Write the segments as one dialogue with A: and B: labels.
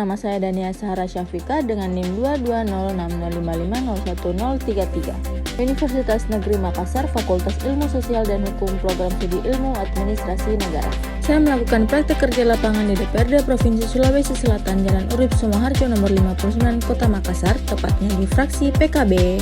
A: nama saya Dania Sahara Syafika dengan NIM 2206055011033. Universitas Negeri Makassar, Fakultas Ilmu Sosial dan Hukum, Program Studi Ilmu Administrasi Negara. Saya melakukan praktek kerja lapangan di DPRD Provinsi Sulawesi Selatan, Jalan Urip Sumoharjo nomor 59, Kota Makassar, tepatnya di fraksi PKB.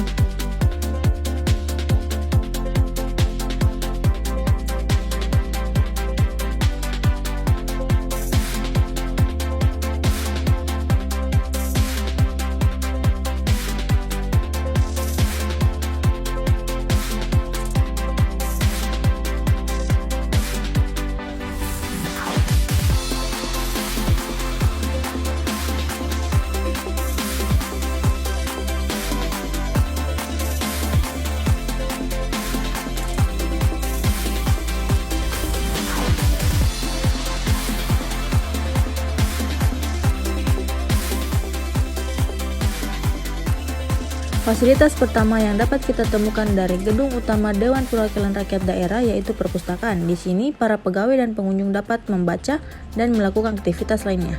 A: Fasilitas pertama yang dapat kita temukan dari gedung utama Dewan Perwakilan Rakyat Daerah yaitu perpustakaan. Di sini para pegawai dan pengunjung dapat membaca dan melakukan aktivitas lainnya.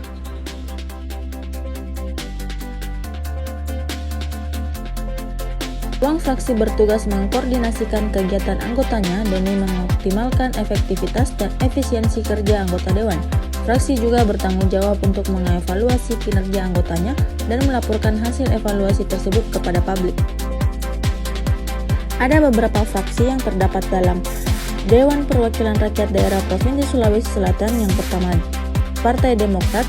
A: Ruang fraksi bertugas mengkoordinasikan kegiatan anggotanya demi mengoptimalkan efektivitas dan efisiensi kerja anggota dewan. Fraksi juga bertanggung jawab untuk mengevaluasi kinerja anggotanya dan melaporkan hasil evaluasi tersebut kepada publik. Ada beberapa fraksi yang terdapat dalam Dewan Perwakilan Rakyat Daerah Provinsi Sulawesi Selatan. Yang pertama, Partai Demokrat,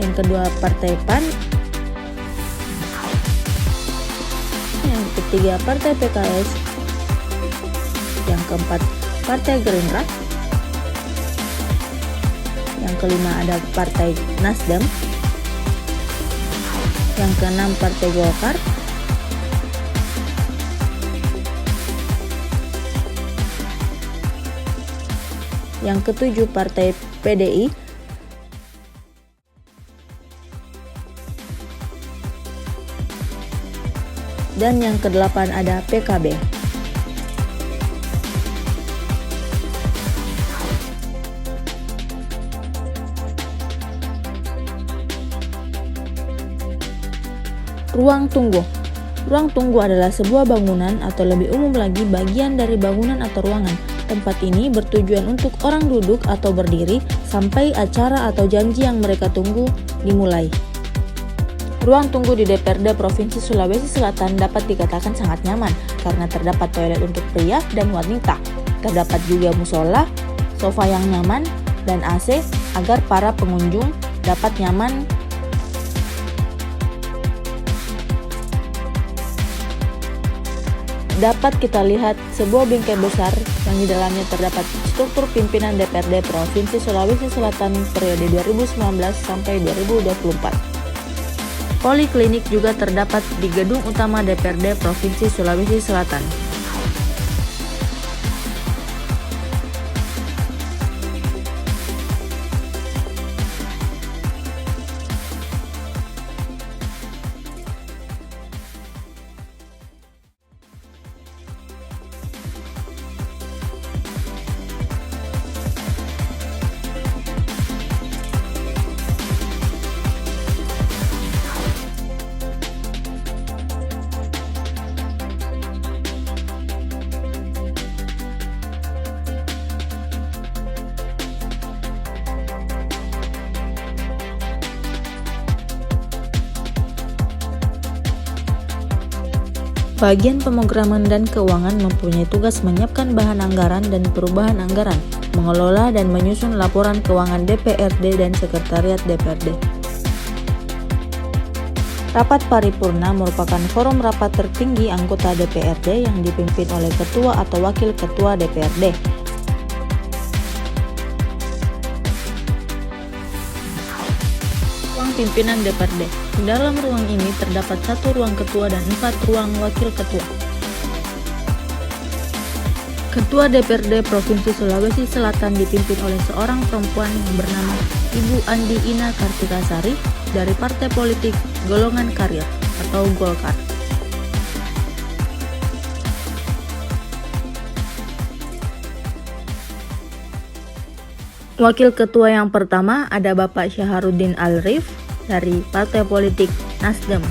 A: yang kedua Partai PAN, yang ketiga Partai PKS, yang keempat Partai Gerindra, yang kelima ada Partai Nasdem, yang keenam Partai Golkar, yang ketujuh Partai PDI, dan yang kedelapan ada PKB. Ruang tunggu. Ruang tunggu adalah sebuah bangunan atau lebih umum lagi bagian dari bangunan atau ruangan. Tempat ini bertujuan untuk orang duduk atau berdiri sampai acara atau janji yang mereka tunggu dimulai. Ruang tunggu di DPRD Provinsi Sulawesi Selatan dapat dikatakan sangat nyaman karena terdapat toilet untuk pria dan wanita. Terdapat juga musola, sofa yang nyaman, dan AC agar para pengunjung dapat nyaman. Dapat kita lihat sebuah bingkai besar yang di dalamnya terdapat struktur pimpinan DPRD Provinsi Sulawesi Selatan periode 2019 sampai 2024. Poliklinik juga terdapat di gedung utama DPRD Provinsi Sulawesi Selatan. Bagian pemrograman dan keuangan mempunyai tugas menyiapkan bahan anggaran dan perubahan anggaran, mengelola dan menyusun laporan keuangan DPRD dan Sekretariat DPRD. Rapat paripurna merupakan forum rapat tertinggi anggota DPRD yang dipimpin oleh ketua atau wakil ketua DPRD. Ruang pimpinan DPRD. Di dalam ruang ini terdapat 1 ruang ketua dan 4 ruang wakil ketua. Ketua DPRD Provinsi Sulawesi Selatan dipimpin oleh seorang perempuan yang bernama Ibu Andi Ina Kartikasari dari Partai Politik Golongan Karya atau Golkar. Wakil Ketua yang pertama ada Bapak Syahrudin Al-Rif dari Partai Politik Nasdem.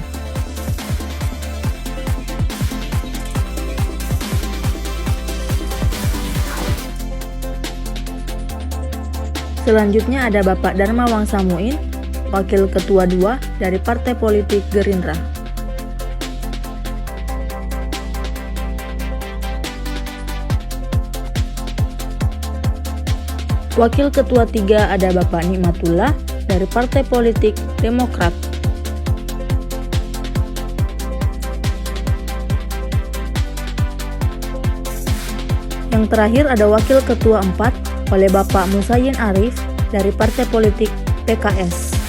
A: Selanjutnya ada Bapak Dharma Wangsamuin, Wakil Ketua 2 dari Partai Politik Gerindra. Wakil Ketua 3 ada Bapak Nikmatullah dari Partai Politik Demokrat. Yang terakhir ada Wakil Ketua 4 oleh Bapak Musayin Arif dari Partai Politik PKS.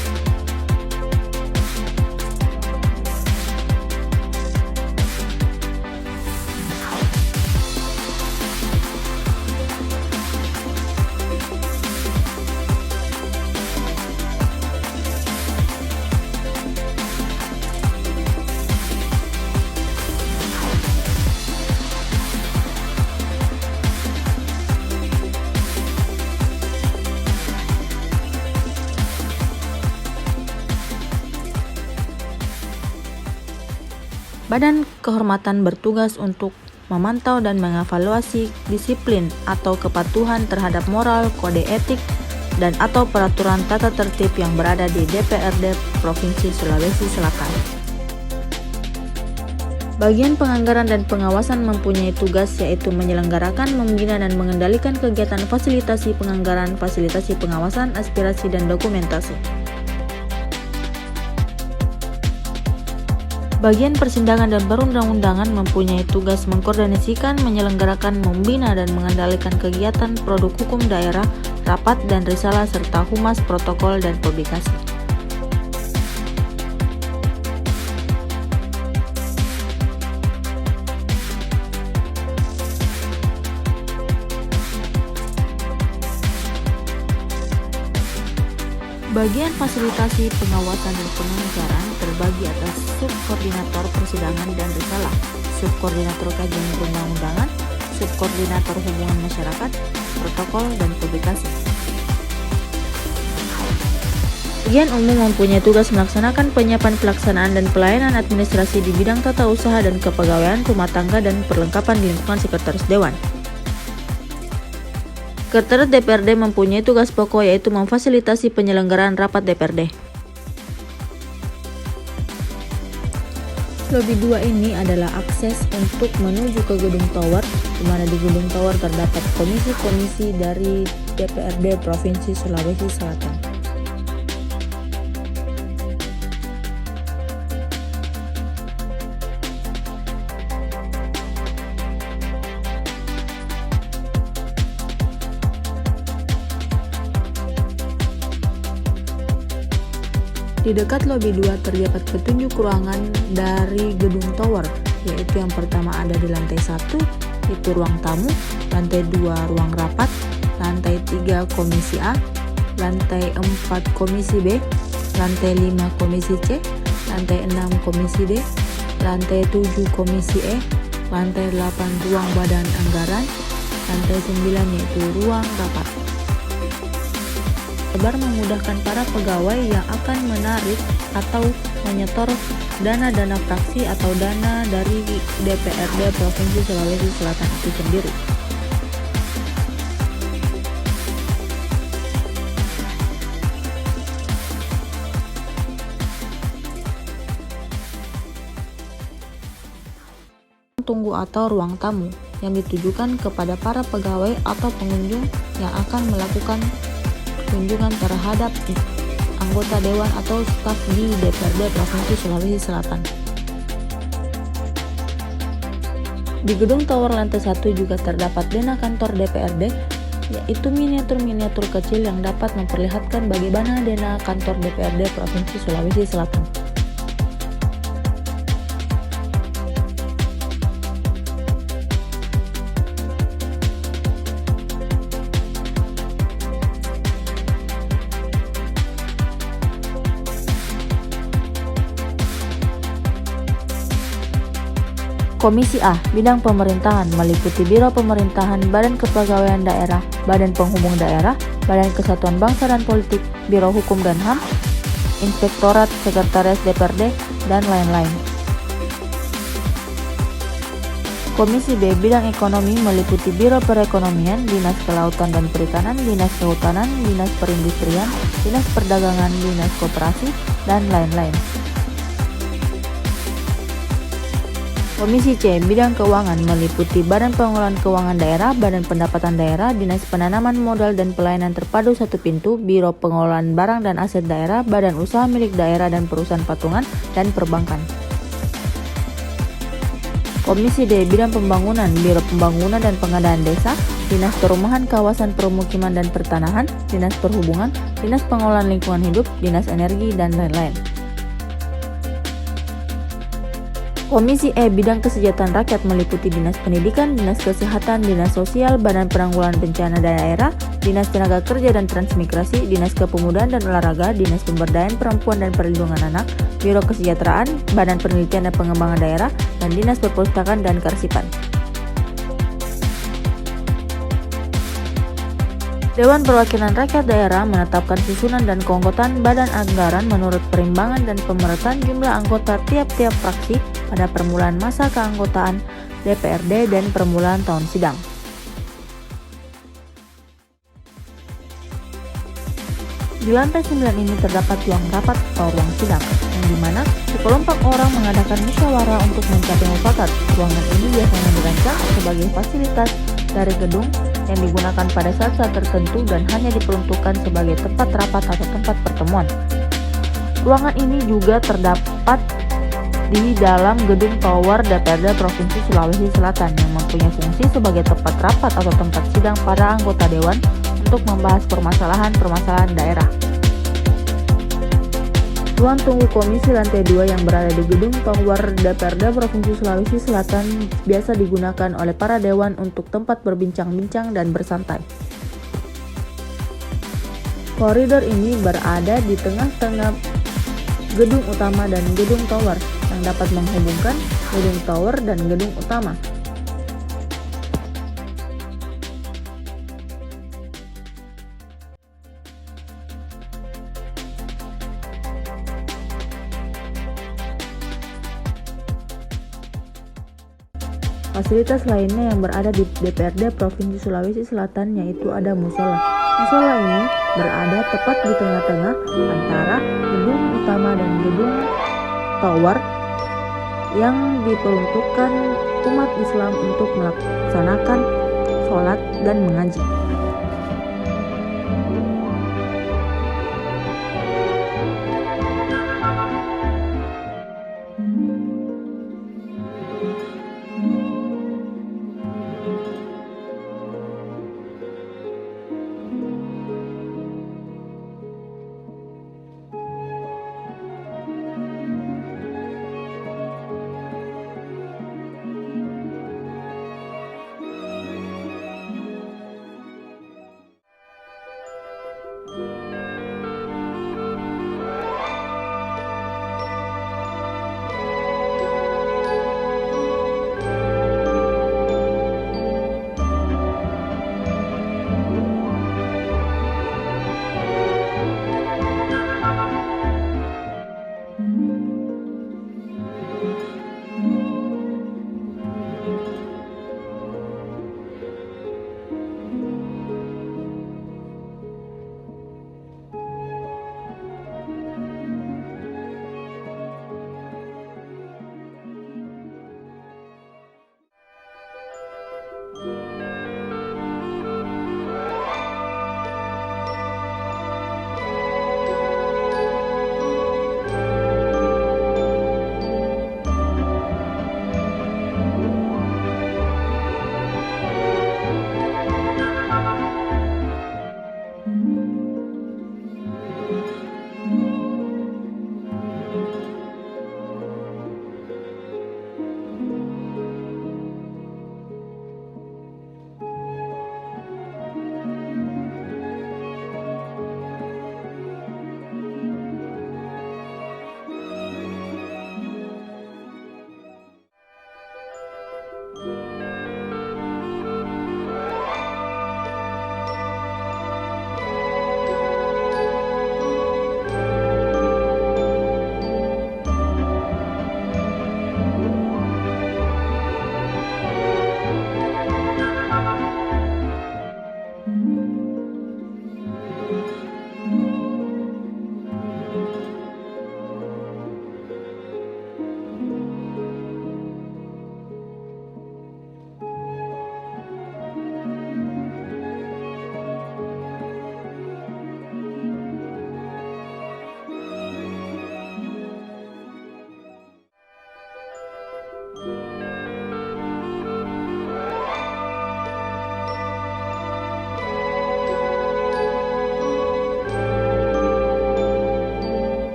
A: Badan Kehormatan bertugas untuk memantau dan mengevaluasi disiplin atau kepatuhan terhadap moral, kode etik, dan atau peraturan tata tertib yang berada di DPRD Provinsi Sulawesi Selatan. Bagian penganggaran dan pengawasan mempunyai tugas yaitu menyelenggarakan, membina, dan mengendalikan kegiatan fasilitasi penganggaran, fasilitasi pengawasan, aspirasi, dan dokumentasi. Bagian persidangan dan perundang-undangan mempunyai tugas mengkoordinasikan, menyelenggarakan, membina, dan mengendalikan kegiatan produk hukum daerah, rapat dan risalah, serta humas, protokol, dan publikasi. Bagian fasilitasi pengawasan dan penganggaran terbagi atas subkoordinator persidangan dan risalah, subkoordinator kajian perundang-undangan, subkoordinator hubungan masyarakat, protokol, dan publikasi. Bagian umum mempunyai tugas melaksanakan penyiapan pelaksanaan dan pelayanan administrasi di bidang tata usaha dan kepegawaian rumah tangga dan perlengkapan di lingkungan sekretaris dewan. Sekretariat DPRD mempunyai tugas pokok yaitu memfasilitasi penyelenggaraan rapat DPRD. Lobi 2 ini adalah akses untuk menuju ke gedung tower, di mana di gedung tower terdapat komisi-komisi dari DPRD Provinsi Sulawesi Selatan. Di dekat lobi 2 terdapat petunjuk ruangan dari gedung tower, yaitu yang pertama ada di lantai 1, itu ruang tamu, lantai 2 ruang rapat, lantai 3 komisi A, lantai 4 komisi B, lantai 5 komisi C, lantai 6 komisi D, lantai 7 komisi E, lantai 8 ruang badan anggaran, lantai 9 yaitu ruang rapat. Lebar memudahkan para pegawai yang akan menarik atau menyetor dana-dana fraksi atau dana dari DPRD Provinsi Sulawesi Selatan itu sendiri. Tunggu atau ruang tamu yang ditujukan kepada para pegawai atau pengunjung yang akan melakukan kunjungan terhadap anggota dewan atau staf di DPRD Provinsi Sulawesi Selatan. Di gedung tower lantai 1 juga terdapat dena kantor DPRD, yaitu miniatur-miniatur kecil yang dapat memperlihatkan bagaimana dena kantor DPRD Provinsi Sulawesi Selatan. Komisi A, Bidang Pemerintahan, meliputi Biro Pemerintahan, Badan Kepegawaian Daerah, Badan Penghubung Daerah, Badan Kesatuan Bangsa dan Politik, Biro Hukum dan HAM, Inspektorat Sekretaris DPRD, dan lain-lain. Komisi B bidang ekonomi meliputi Biro Perekonomian, Dinas Kelautan dan Perikanan, Dinas Kehutanan, Dinas Perindustrian, Dinas Perdagangan, Dinas Koperasi, dan lain-lain. Komisi C bidang keuangan meliputi Badan Pengelolaan Keuangan Daerah, Badan Pendapatan Daerah, Dinas Penanaman Modal dan Pelayanan Terpadu Satu Pintu, Biro Pengelolaan Barang dan Aset Daerah, Badan Usaha Milik Daerah dan Perusahaan Patungan, dan Perbankan. Komisi D bidang pembangunan, Biro Pembangunan dan Pengadaan Desa, Dinas Perumahan Kawasan Permukiman dan Pertanahan, Dinas Perhubungan, Dinas Pengelolaan Lingkungan Hidup, Dinas Energi, dan lain-lain. Komisi E bidang kesejahteraan rakyat meliputi Dinas Pendidikan, Dinas Kesehatan, Dinas Sosial, Badan Penanggulangan Bencana Daerah, Dinas Tenaga Kerja dan Transmigrasi, Dinas Kepemudaan dan Olahraga, Dinas Pemberdayaan Perempuan dan Perlindungan Anak, Biro Kesejahteraan, Badan Penelitian dan Pengembangan Daerah, dan Dinas Perpustakaan dan Kearsipan. Dewan Perwakilan Rakyat Daerah menetapkan susunan dan keanggotaan badan anggaran menurut perimbangan dan pemerataan jumlah anggota tiap-tiap fraksi pada permulaan masa keanggotaan DPRD dan permulaan tahun sidang. Di lantai 9 ini terdapat ruang rapat atau ruang sidang, yang dimana sekelompok orang mengadakan musyawarah untuk mencapai mufakat. Ruangan ini biasanya dirancang sebagai fasilitas dari gedung yang digunakan pada saat-saat tertentu dan hanya diperuntukkan sebagai tempat rapat atau tempat pertemuan. Ruangan ini juga terdapat di dalam gedung tower DPRD Provinsi Sulawesi Selatan yang mempunyai fungsi sebagai tempat rapat atau tempat sidang para anggota dewan untuk membahas permasalahan-permasalahan daerah. Ruang tunggu komisi lantai 2 yang berada di gedung tower DPRD Provinsi Sulawesi Selatan biasa digunakan oleh para dewan untuk tempat berbincang-bincang dan bersantai. Koridor ini berada di tengah-tengah gedung utama dan gedung tower yang dapat menghubungkan gedung tower dan gedung utama. Fasilitas lainnya yang berada di DPRD Provinsi Sulawesi Selatan yaitu ada musola. Musola ini berada tepat di tengah-tengah antara gedung utama dan gedung tower yang diperuntukkan umat Islam untuk melaksanakan sholat dan mengaji.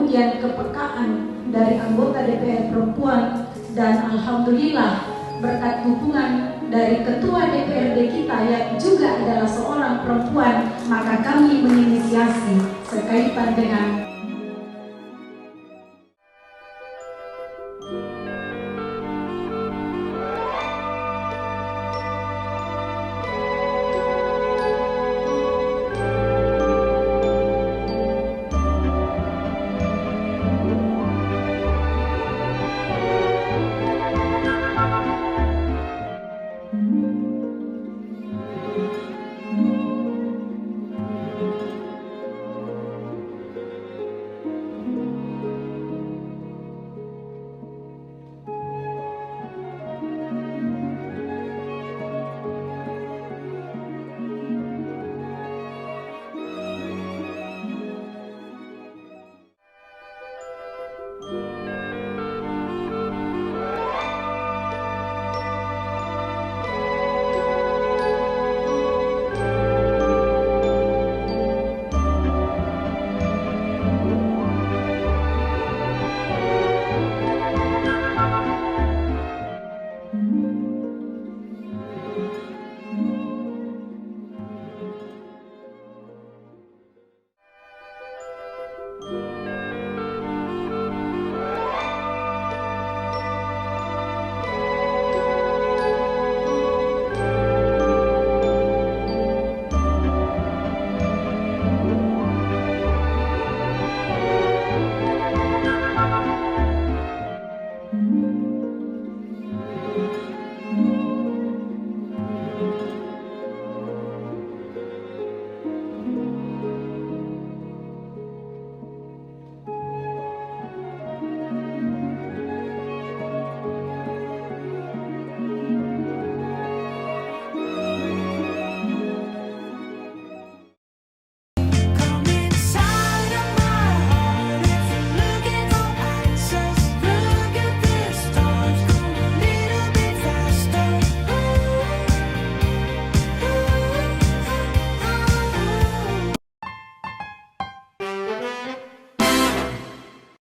B: kemudian kepekaan dari anggota DPR perempuan, dan alhamdulillah berkat dukungan dari ketua DPRD kita yang juga adalah seorang perempuan, maka kami menginisiasi sekaitan dengan